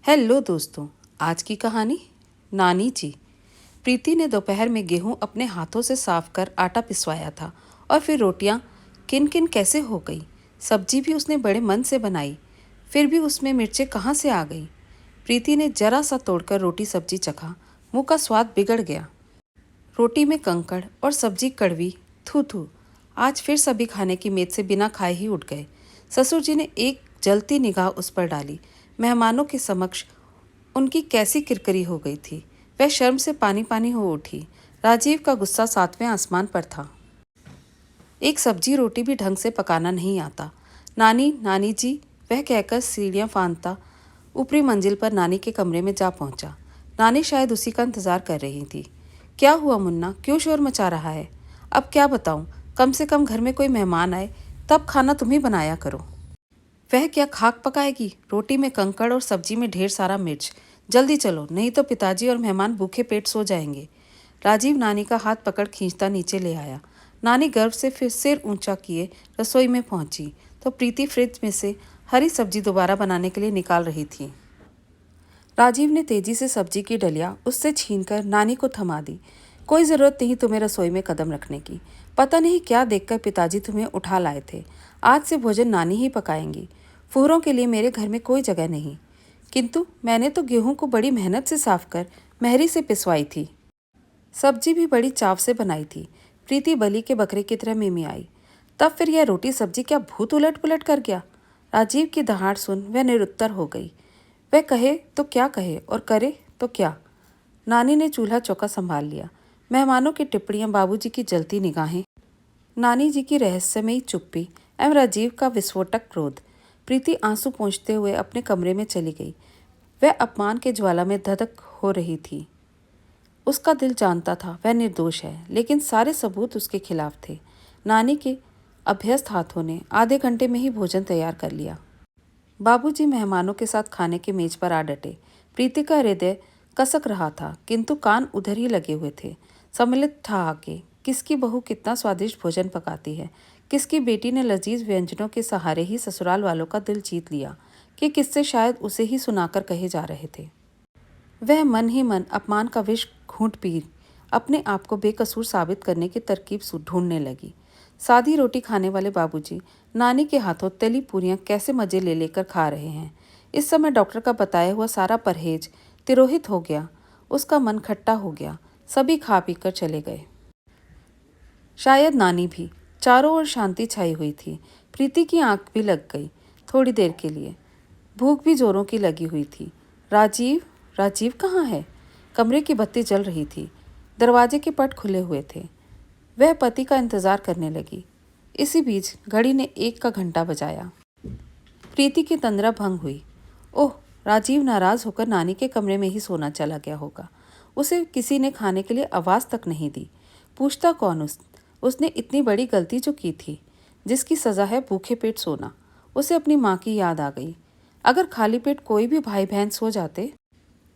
Hello दोस्तों। आज की कहानी नानी जी। प्रीति ने दोपहर में गेहूं अपने हाथों से साफ कर आटा पिसवाया था और फिर रोटियां किन किन कैसे हो गई। सब्जी भी उसने बड़े मन से बनाई, फिर भी उसमें मिर्चें कहाँ से आ गई। प्रीति ने जरा सा तोड़कर रोटी सब्जी चखा, मुंह का स्वाद बिगड़ गया। रोटी में कंकड़ और सब्जी कड़वी। थू थू। आज फिर सभी खाने की मेज से बिना खाए ही उठ गए। ससुर जी ने एक जलती निगाह उस पर डाली। मेहमानों के समक्ष उनकी कैसी किरकिरी हो गई थी। वह शर्म से पानी पानी हो उठी। राजीव का गुस्सा सातवें आसमान पर था। एक सब्जी रोटी भी ढंग से पकाना नहीं आता। नानी नानी जी वह कहकर सीढ़ियाँ फांदता ऊपरी मंजिल पर नानी के कमरे में जा पहुंचा। नानी शायद उसी का इंतजार कर रही थी। क्या हुआ मुन्ना, क्यों शोर मचा रहा है? अब क्या बताऊं, कम से कम घर में कोई मेहमान आए तब खाना तुम ही बनाया करो। वह क्या खाक पकाएगी? रोटी में कंकड़ और सब्जी में ढेर सारा मिर्च। जल्दी चलो, नहीं तो पिताजी और मेहमान भूखे पेट सो जाएंगे। राजीव नानी का हाथ पकड़ खींचता नीचे ले आया। नानी गर्व से फिर सिर ऊंचा किए रसोई में पहुंची तो प्रीति फ्रिज में से हरी सब्जी दोबारा बनाने के लिए निकाल रही थी। राजीव ने तेजी से सब्जी की डलिया उससे छीनकर नानी को थमा दी। कोई ज़रूरत नहीं तुम्हें रसोई में कदम रखने की। पता नहीं क्या देखकर पिताजी तुम्हें उठा लाए थे। आज से भोजन नानी ही पकाएंगी। फुहरों के लिए मेरे घर में कोई जगह नहीं। किंतु मैंने तो गेहूं को बड़ी मेहनत से साफ कर महरी से पिसवाई थी। सब्जी भी बड़ी चाव से बनाई थी। प्रीति बलि के बकरे की तरह मिमी आई। तब फिर यह रोटी सब्जी क्या भूत उलट पुलट कर गया? राजीव की दहाड़ सुन वह निरुत्तर हो गई। वह कहे तो क्या कहे और करे तो क्या? नानी ने चूल्हा चौका संभाल लिया। मेहमानों की टिप्पणियां, बाबूजी की जलती निगाहें, नानी जी की रहस्यमयी चुप्पी एवं राजीव का विस्फोटक क्रोध। प्रीति आंसू पोंछते हुए अपने कमरे में चली गई। वह अपमान के ज्वाला में धधक हो रही थी। उसका दिल जानता था वह निर्दोष है, लेकिन सारे सबूत उसके खिलाफ थे। नानी के अभ्यस्त हाथों ने आधे घंटे में ही भोजन तैयार कर लिया। बाबूजी मेहमानों के साथ खाने के मेज पर आ डटे। प्रीति का हृदय कसक रहा था, किंतु कान उधर ही लगे हुए थे। सम्मिलित था आके किसकी बहू कितना स्वादिष्ट भोजन पकाती है, किसकी बेटी ने लजीज व्यंजनों के सहारे ही ससुराल वालों का दिल जीत लिया, कि किससे शायद उसे ही सुनाकर कहे जा रहे थे। वह मन ही मन अपमान का विष घूंट पी अपने आप को बेकसूर साबित करने की तरकीब ढूंढने लगी। सादी रोटी खाने वाले बाबूजी नानी के हाथों तली पूरियां कैसे मजे ले लेकर खा रहे हैं। इस समय डॉक्टर का बताया हुआ सारा परहेज तिरोहित हो गया। उसका मन खट्टा हो गया। सभी खा पी कर चले गए, शायद नानी भी। चारों ओर शांति छाई हुई थी। प्रीति की आंख भी लग गई थोड़ी देर के लिए। भूख भी जोरों की लगी हुई थी। राजीव राजीव कहाँ है? कमरे की बत्ती जल रही थी। दरवाजे के पट खुले हुए थे। वह पति का इंतजार करने लगी। इसी बीच घड़ी ने 1 का घंटा बजाया। प्रीति की तंद्रा भंग हुई। ओह, राजीव नाराज होकर नानी के कमरे में ही सोना चला गया होगा। उसे किसी ने खाने के लिए आवाज़ तक नहीं दी। पूछता कौन उसने इतनी बड़ी गलती जो की थी, जिसकी सज़ा है भूखे पेट सोना। उसे अपनी माँ की याद आ गई। अगर खाली पेट कोई भी भाई बहन सो जाते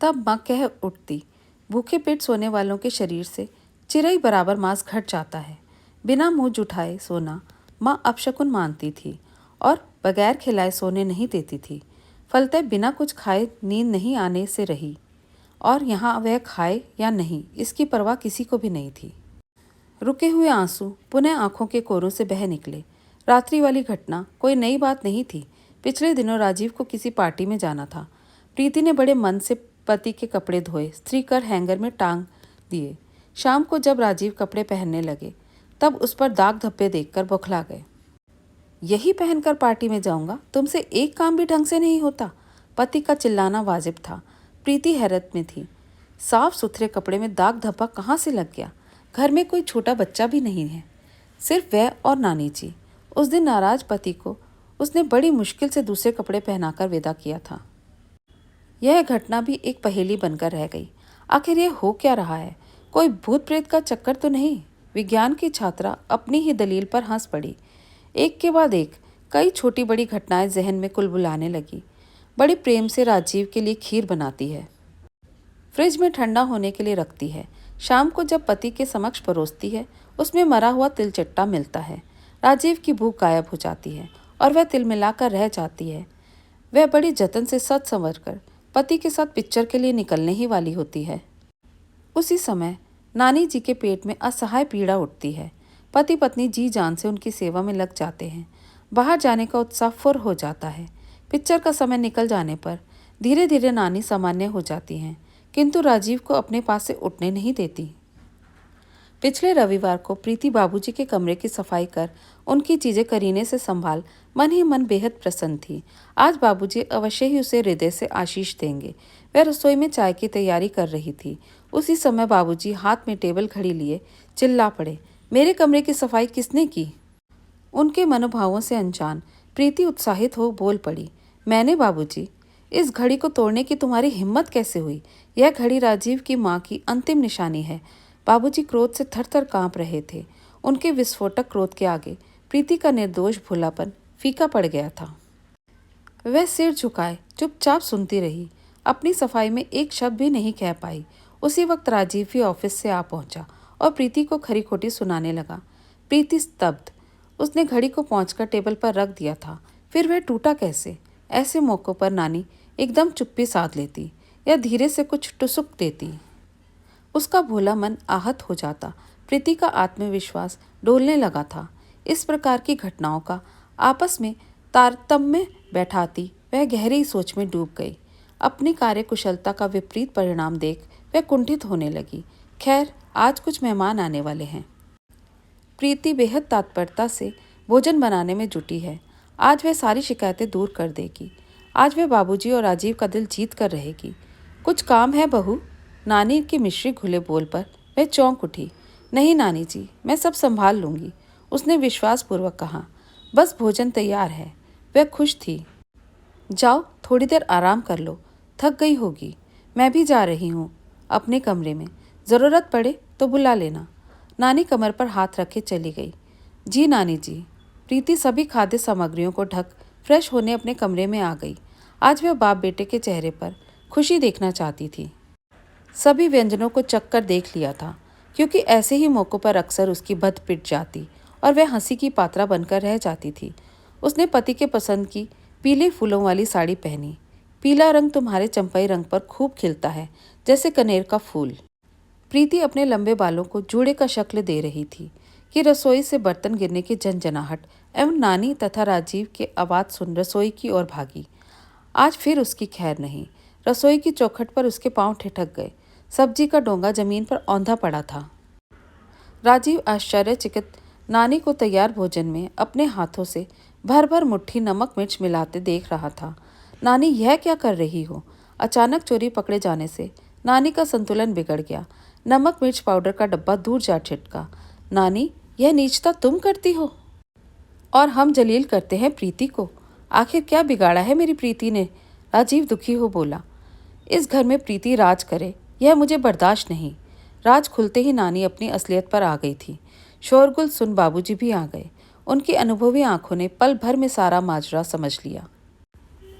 तब माँ कह उठती, भूखे पेट सोने वालों के शरीर से चिरई बराबर मांस घट जाता है। बिना मुंह जुठाए सोना माँ अपशकुन मानती थी और बगैर खिलाए सोने नहीं देती थी। फलतः बिना कुछ खाए नींद नहीं आने से रही, और यहाँ वह खाए या नहीं इसकी परवाह किसी को भी नहीं थी। रुके हुए आंसू पुनः आंखों के कोरों से बह निकले। रात्रि वाली घटना कोई नई बात नहीं थी। पिछले दिनों राजीव को किसी पार्टी में जाना था। प्रीति ने बड़े मन से पति के कपड़े धोए, स्त्री कर हैंगर में टांग दिए। शाम को जब राजीव कपड़े पहनने लगे तब उस पर दाग धब्बे देखकर बौखला गए। यही पहनकर पार्टी में जाऊंगा, तुमसे एक काम भी ढंग से नहीं होता। पति का चिल्लाना वाजिब था। प्रीति हैरत में थी। साफ सुथरे कपड़े में दाग धब्बा कहाँ से लग गया? घर में कोई छोटा बच्चा भी नहीं है, सिर्फ वह और नानी जी। उस दिन नाराज पति को उसने बड़ी मुश्किल से दूसरे कपड़े पहनाकर विदा किया था। यह घटना भी एक पहेली बनकर रह गई। आखिर यह हो क्या रहा है? कोई भूत प्रेत का चक्कर तो नहीं? विज्ञान की छात्रा अपनी ही दलील पर हंस पड़ी। एक के बाद एक कई छोटी बड़ी घटनाएं जहन में कुलबुलाने लगी। बड़ी प्रेम से राजीव के लिए खीर बनाती है, फ्रिज में ठंडा होने के लिए रखती है। शाम को जब पति के समक्ष परोसती है, उसमें मरा हुआ तिलचट्टा मिलता है। राजीव की भूख गायब हो जाती है और वह तिल मिलाकर रह जाती है। वह बड़ी जतन से सच संवर कर पति के साथ पिक्चर के लिए निकलने ही वाली होती है। उसी समय नानी जी के पेट में असहाय पीड़ा उठती है। पति पत्नी जी जान से उनकी सेवा में लग जाते हैं। बाहर जाने का उत्साह फुर हो जाता है। पिक्चर का समय निकल जाने पर धीरे धीरे नानी सामान्य हो जाती हैं, किंतु राजीव को अपने पास से उठने नहीं देती। पिछले रविवार को प्रीति बाबूजी के कमरे की सफाई कर उनकी चीजें करीने से संभाल मन ही मन बेहद प्रसन्न थी। आज बाबूजी अवश्य ही उसे हृदय से आशीष देंगे। वह रसोई में चाय की तैयारी कर रही थी। उसी समय बाबूजी हाथ में टेबल घड़ी लिए चिल्ला पड़े, मेरे कमरे की सफाई किसने की? उनके मनोभावों से अनजान प्रीति उत्साहित हो बोल पड़ी, मैंने बाबूजी। इस घड़ी को तोड़ने की तुम्हारी हिम्मत कैसे हुई? यह घड़ी राजीव की माँ की अंतिम निशानी है। बाबूजी क्रोध से थरथर कांप रहे थे। उनके विस्फोटक क्रोध के आगे प्रीति का निर्दोष भोलापन फीका पड़ गया था। वह सिर झुकाए चुपचाप सुनती रही, अपनी सफाई में एक शब्द भी नहीं कह पाई। उसी वक्त राजीव भी ऑफिस से आ पहुंचा और प्रीति को खरी खोटी सुनाने लगा। प्रीति स्तब्ध। उसने घड़ी को पहुंचकर टेबल पर रख दिया था, फिर वह टूटा कैसे? ऐसे मौक़ों पर नानी एकदम चुप्पी साध लेती या धीरे से कुछ टुसुक देती। उसका भोला मन आहत हो जाता। प्रीति का आत्मविश्वास डोलने लगा था। इस प्रकार की घटनाओं का आपस में तारतम्य बैठाती वह गहरी सोच में डूब गई। अपनी कार्यकुशलता का विपरीत परिणाम देख वह कुंठित होने लगी। खैर, आज कुछ मेहमान आने वाले हैं। प्रीति बेहद तत्परता से भोजन बनाने में जुटी है। आज वह सारी शिकायतें दूर कर देगी। आज वह बाबूजी और राजीव का दिल जीत कर रहेगी। कुछ काम है बहू? नानी के मिश्री घुले बोल पर वह चौंक उठी। नहीं नानी जी, मैं सब संभाल लूंगी, उसने विश्वासपूर्वक कहा। बस भोजन तैयार है। वह खुश थी। जाओ थोड़ी देर आराम कर लो, थक गई होगी। मैं भी जा रही हूँ अपने कमरे में, ज़रूरत पड़े तो बुला लेना। नानी कमर पर हाथ रखे चली गई। जी नानी जी। प्रीति सभी खाद्य सामग्रियों को ढक फ्रेश होने अपने कमरे में आ गई। आज वह बाप बेटे के चेहरे पर खुशी देखना चाहती थी। सभी व्यंजनों को चखकर देख लिया था, क्योंकि ऐसे ही मौक़ों पर अक्सर उसकी बद पिट जाती और वह हंसी की पात्रा बनकर रह जाती थी। उसने पति के पसंद की पीले फूलों वाली साड़ी पहनी। पीला रंग तुम्हारे चंपई रंग पर खूब खिलता है, जैसे कनेर का फूल। प्रीति अपने लंबे बालों को जूड़े का शक्ल दे रही थी कि रसोई से बर्तन गिरने की झनझनाहट एवं नानी तथा राजीव के आवाज़ सुन रसोई की ओर भागी। आज फिर उसकी खैर नहीं। रसोई की चौखट पर उसके पांव ठिठक गए। सब्जी का डोंगा जमीन पर औंधा पड़ा था। राजीव आश्चर्यचकित नानी को तैयार भोजन में अपने हाथों से भर भर मुट्ठी नमक मिर्च मिलाते देख रहा था। नानी, यह क्या कर रही हो? अचानक चोरी पकड़े जाने से नानी का संतुलन बिगड़ गया। नमक मिर्च पाउडर का डब्बा दूर जा छिटका। नानी, यह नीचता तुम करती हो और हम जलील करते हैं प्रीति को। आखिर क्या बिगाड़ा है मेरी प्रीति ने? राजीव दुखी हो बोला। इस घर में प्रीति राज करे, यह मुझे बर्दाश्त नहीं। राज खुलते ही नानी अपनी असलियत पर आ गई थी। शोरगुल सुन बाबूजी भी आ गए। उनकी अनुभवी आंखों ने पल भर में सारा माजरा समझ लिया।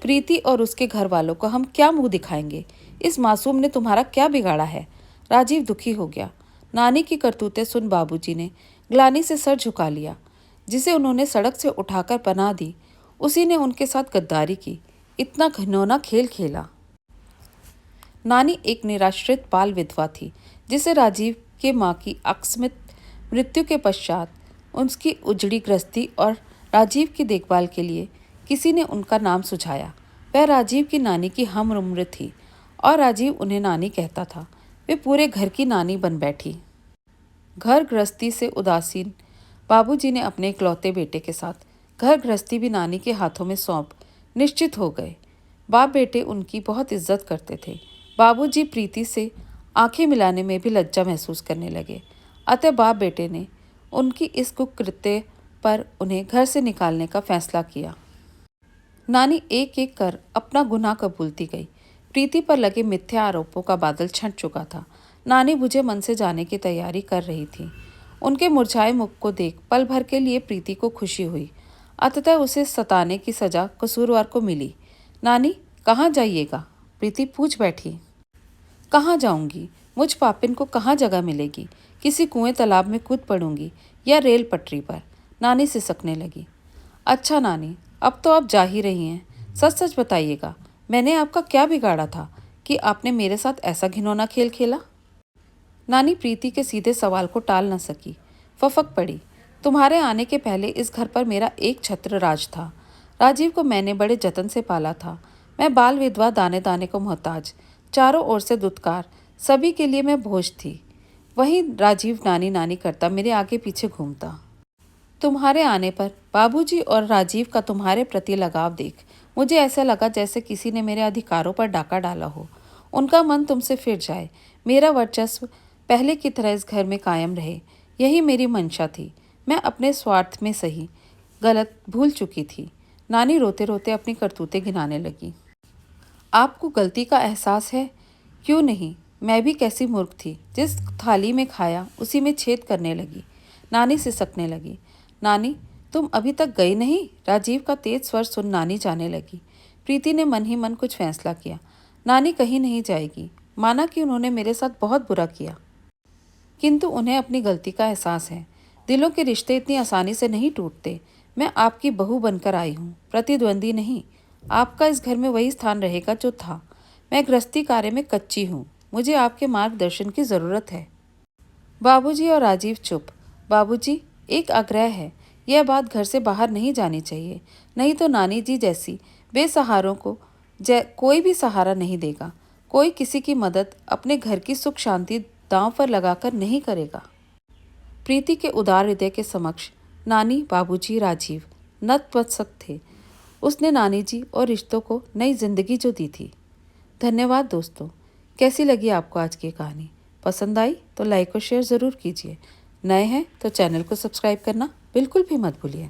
प्रीति और उसके घर वालों को हम क्या मुंह दिखाएंगे? इस मासूम ने तुम्हारा क्या बिगाड़ा है? राजीव दुखी हो गया। नानी की करतूतें सुन बाबूजी ने ग्लानि से सर झुका लिया। जिसे उन्होंने सड़क से उठाकर पनाह दी, उसी ने उनके साथ गद्दारी की, इतना घिनौना खेल खेला। नानी एक निराश्रित बाल विधवा थी, जिसे राजीव के माँ की आकस्मिक मृत्यु के पश्चात उसकी उजड़ी गृहस्थी और राजीव की देखभाल के लिए किसी ने उनका नाम सुझाया। वह राजीव की नानी की हम उम्र थी और राजीव उन्हें नानी कहता था। वे पूरे घर की नानी बन बैठी। घर गृहस्थी से उदासीन बाबूजी ने अपने इकलौते बेटे के साथ घर गृहस्थी भी नानी के हाथों में सौंप निश्चित हो गए। बाप बेटे उनकी बहुत इज्जत करते थे। बाबूजी प्रीति से आंखें मिलाने में भी लज्जा महसूस करने लगे। अतः बाप बेटे ने उनकी इस कुकृत्य पर उन्हें घर से निकालने का फैसला किया। नानी एक एक कर अपना गुनाह कबूलती गई। प्रीति पर लगे मिथ्या आरोपों का बादल छंट चुका था। नानी बुझे मन से जाने की तैयारी कर रही थी। उनके मुरझाए मुख को देख पल भर के लिए प्रीति को खुशी हुई। अंततः उसे सताने की सजा कसूरवार को मिली। नानी, कहाँ जाइएगा? प्रीति पूछ बैठी। कहाँ जाऊंगी? मुझ पापिन को कहाँ जगह मिलेगी? किसी कुएं तालाब में कूद पड़ूंगी या रेल पटरी पर? नानी सिसकने लगी। अच्छा नानी, अब तो आप जा ही रही हैं, सच सच बताइएगा, मैंने आपका क्या बिगाड़ा था कि आपने मेरे साथ ऐसा घिनौना खेल खेला? नानी प्रीति के सीधे सवाल को टाल न सकी। फफक पड़ी। तुम्हारे आने के पहले इस घर पर मेरा एक छत्र राज था। राजीव को मैंने बड़े जतन से पाला था। मैं बाल विधवा, दाने दाने को मोहताज, चारों ओर से दुत्कार, सभी के लिए मैं बोझ थी। वहीं राजीव नानी नानी करता मेरे आगे पीछे घूमता। तुम्हारे आने पर बाबूजी और राजीव का तुम्हारे प्रति लगाव देख मुझे ऐसा लगा जैसे किसी ने मेरे अधिकारों पर डाका डाला हो। उनका मन तुमसे फिर जाए, मेरा वर्चस्व पहले की तरह इस घर में कायम रहे, यही मेरी मंशा थी। मैं अपने स्वार्थ में सही गलत भूल चुकी थी। नानी रोते रोते अपनी करतूतें गिनाने लगी। आपको गलती का एहसास है? क्यों नहीं, मैं भी कैसी मूर्ख थी, जिस थाली में खाया उसी में छेद करने लगी। नानी सिसकने लगी। नानी, तुम अभी तक गई नहीं? राजीव का तेज स्वर सुन नानी जाने लगी। प्रीति ने मन ही मन कुछ फैसला किया। नानी कहीं नहीं जाएगी। माना कि उन्होंने मेरे साथ बहुत बुरा किया, किंतु उन्हें अपनी गलती का एहसास है। दिलों के रिश्ते इतनी आसानी से नहीं टूटते। मैं आपकी बहू बनकर आई हूँ, प्रतिद्वंदी नहीं। आपका इस घर में वही स्थान रहेगा जो था। मैं गृहस्थी कार्य में कच्ची हूँ, मुझे आपके मार्गदर्शन की ज़रूरत है। बाबूजी और राजीव चुप। बाबूजी, एक आग्रह है, यह बात घर से बाहर नहीं जानी चाहिए, नहीं तो नानी जी जैसी बेसहारों को कोई भी सहारा नहीं देगा। कोई किसी की मदद अपने घर की सुख शांति दांव पर लगाकर नहीं करेगा। प्रीति के उदार हृदय के समक्ष नानी, बाबूजी, राजीव नतमस्तक थे। उसने नानी जी और रिश्तों को नई जिंदगी जो दी थी। धन्यवाद दोस्तों। कैसी लगी आपको आज की कहानी? पसंद आई तो लाइक और शेयर ज़रूर कीजिए। नए हैं तो चैनल को सब्सक्राइब करना बिल्कुल भी मत भूलिए।